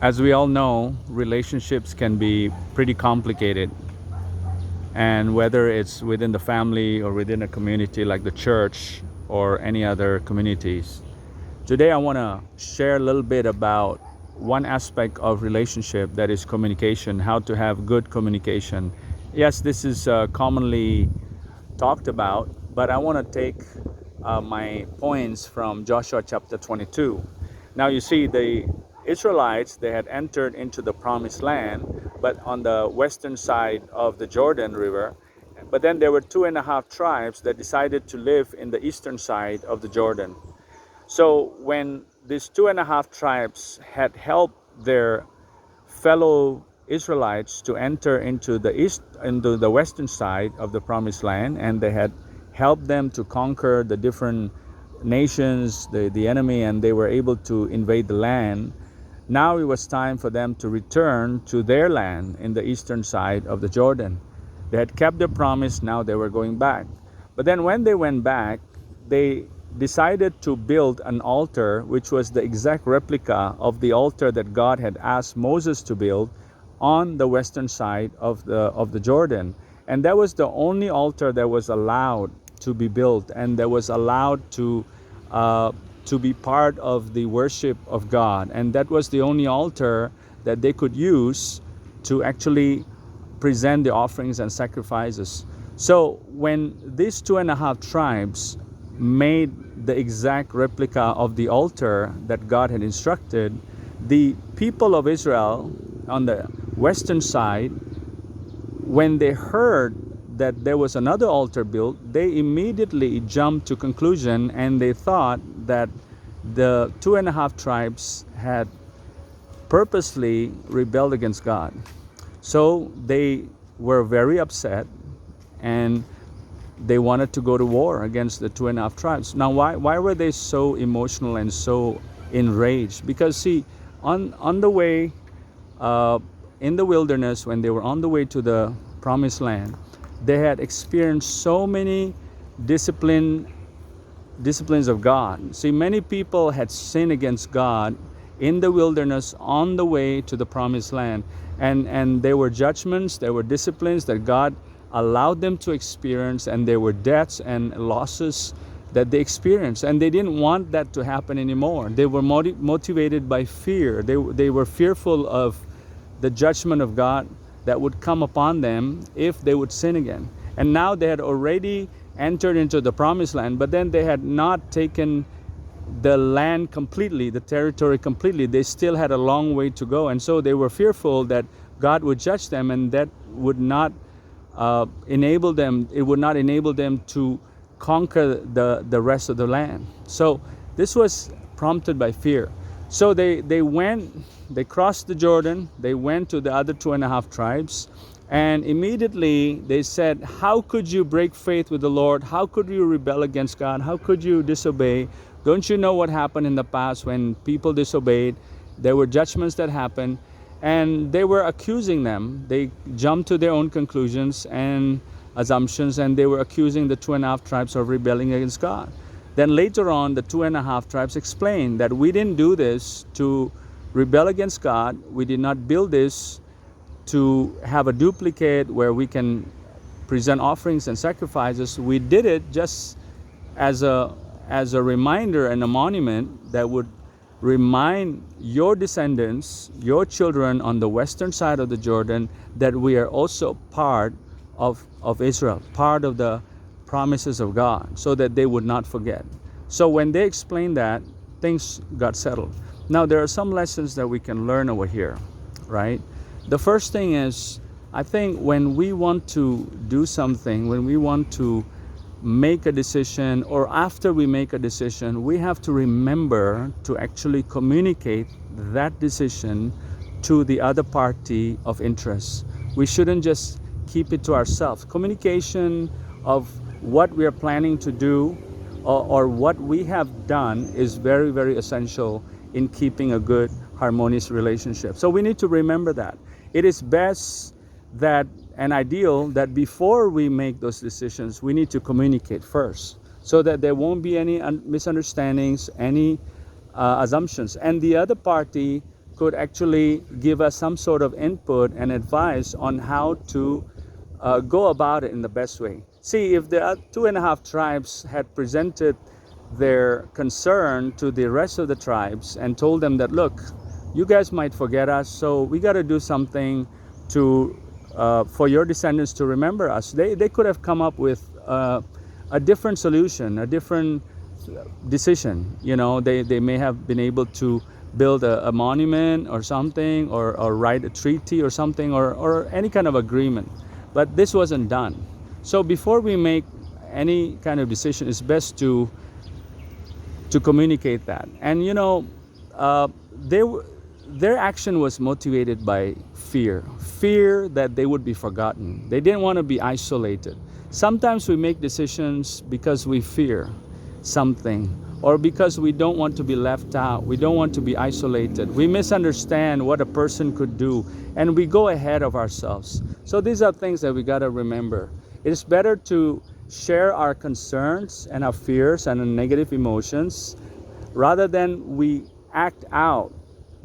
As we all know, relationships can be pretty complicated. And whether it's within the family or within a community like the church or any other communities. Today, I want to share a little bit about one aspect of relationship, that is communication, how to have good communication. Yes, this is commonly talked about, but I want to take my points from Joshua chapter 22. Now, you see, the Israelites, they had entered into the promised land, but on the western side of the Jordan River. But then there were 2.5 tribes that decided to live in the eastern side of the Jordan. So when these 2.5 tribes had helped their fellow Israelites to enter into the western side of the promised land, and they had helped them to conquer the different nations, the enemy, and they were able to invade the land. Now it was time for them to return to their land in the eastern side of the Jordan. They had kept their promise, now they were going back. But then when they went back, they decided to build an altar which was the exact replica of the altar that God had asked Moses to build on the western side of the Jordan. And that was the only altar that was allowed to be built and that was allowed to be part of the worship of God. And that was the only altar that they could use to actually present the offerings and sacrifices. So when these 2.5 tribes made the exact replica of the altar that God had instructed, the people of Israel on the western side, when they heard that there was another altar built, they immediately jumped to conclusion and they thought that the 2.5 tribes had purposely rebelled against God. So they were very upset and they wanted to go to war against the 2.5 tribes. Now, why were they so emotional and so enraged? Because see, on the way in the wilderness, when they were on the way to the promised land, they had experienced so many disciplines of God. See, many people had sinned against God in the wilderness on the way to the promised land. And there were judgments, there were disciplines that God allowed them to experience, and there were deaths and losses that they experienced. And they didn't want that to happen anymore. They were motivated by fear. They were fearful of the judgment of God that would come upon them if they would sin again. And now they had already entered into the promised land, but then they had not taken the land completely, the territory completely. They still had a long way to go. And so they were fearful that God would judge them, and that would not enable them to conquer the rest of the land. So this was prompted by fear. So they crossed the Jordan, they went to the other 2.5 tribes, and immediately they said, how could you break faith with the Lord? How could you rebel against God? How could you disobey? Don't you know what happened in the past when people disobeyed? There were judgments that happened, and they were accusing them. They jumped to their own conclusions and assumptions, and they were accusing the 2.5 tribes of rebelling against God. Then later on, the 2.5 tribes explained that we didn't do this to rebel against God. We did not build this to have a duplicate where we can present offerings and sacrifices. We did it just as a reminder and a monument that would remind your descendants, your children on the western side of the Jordan, that we are also part of Israel, part of the promises of God, so that they would not forget. So when they explained that, things got settled. Now there are some lessons that we can learn over here, right? The first thing is, I think when we want to do something, when we want to make a decision, or after we make a decision, we have to remember to actually communicate that decision to the other party of interest. We shouldn't just keep it to ourselves. Communication of what we are planning to do or what we have done is very, very essential in keeping a good, harmonious relationship. So we need to remember that. It is best that and ideal that before we make those decisions, we need to communicate first, so that there won't be any misunderstandings, any assumptions, and the other party could actually give us some sort of input and advice on how to go about it in the best way. See, if the 2.5 tribes had presented their concern to the rest of the tribes and told them that, look, you guys might forget us, so we got to do something to for your descendants to remember us. They could have come up with a different solution, a different decision. You know, they may have been able to build a monument or something, or write a treaty or something, or any kind of agreement. But this wasn't done. So before we make any kind of decision, it's best to communicate that. And you know, their action was motivated by fear that they would be forgotten. They didn't want to be isolated. Sometimes we make decisions because we fear something, or because we don't want to be left out. We don't want to be isolated. We misunderstand what a person could do, and we go ahead of ourselves. So these are things that we got to remember. It is better to share our concerns and our fears and our negative emotions, rather than we act out,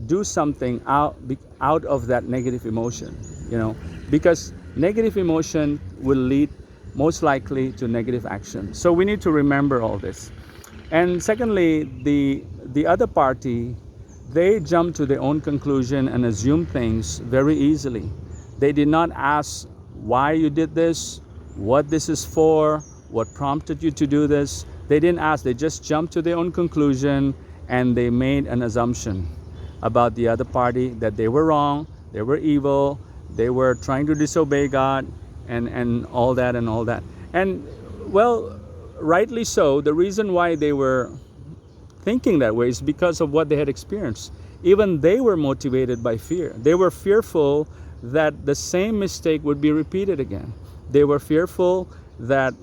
do something out of that negative emotion, you know, because negative emotion will lead most likely to negative action. So we need to remember all this. And secondly, the other party, they jump to their own conclusion and assume things very easily. They did not ask why you did this, what this is for, what prompted you to do this. They didn't ask. They just jumped to their own conclusion, and they made an assumption about the other party, that they were wrong, they were evil, they were trying to disobey God, and all that and all that. And well, rightly so. The reason why they were thinking that way is because of what they had experienced. Even they were motivated by fear. They were fearful that the same mistake would be repeated again. They were fearful that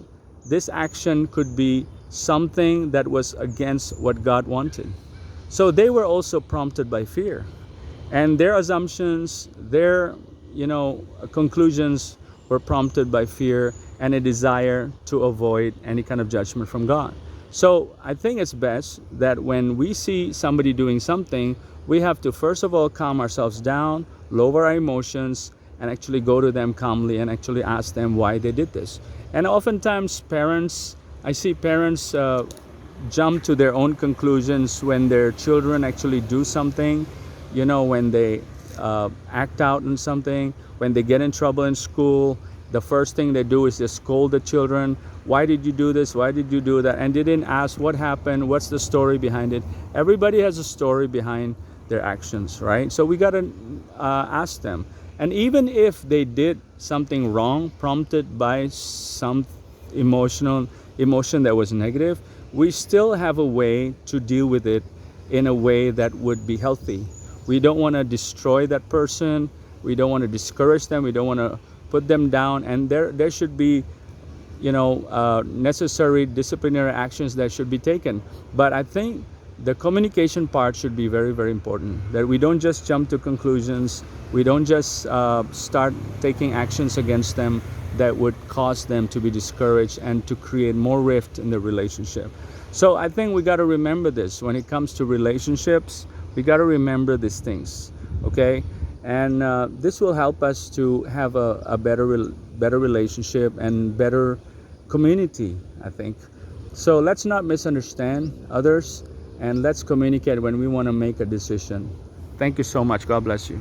this action could be something that was against what God wanted. So they were also prompted by fear. And their assumptions, their conclusions were prompted by fear and a desire to avoid any kind of judgment from God. So I think it's best that when we see somebody doing something, we have to first of all calm ourselves down, lower our emotions, and actually go to them calmly and actually ask them why they did this. And oftentimes I see parents jump to their own conclusions when their children actually do something, when they act out in something, when they get in trouble in school. The first thing they do is just scold the children. Why did you do this? Why did you do that? And they didn't ask what happened, what's the story behind it. Everybody has a story behind their actions, right? So we got to ask them. And even if they did something wrong, prompted by some emotion that was negative, we still have a way to deal with it in a way that would be healthy. We don't want to destroy that person. We don't want to discourage them. We don't want to put them down. And there should be, necessary disciplinary actions that should be taken. But I think the communication part should be very, very important. That we don't just jump to conclusions. We don't just start taking actions against them that would cause them to be discouraged and to create more rift in the relationship. So I think we got to remember this when it comes to relationships. We got to remember these things, okay? And this will help us to have a better relationship and better community, I think. So let's not misunderstand others, and let's communicate when we want to make a decision. Thank you so much. God bless you.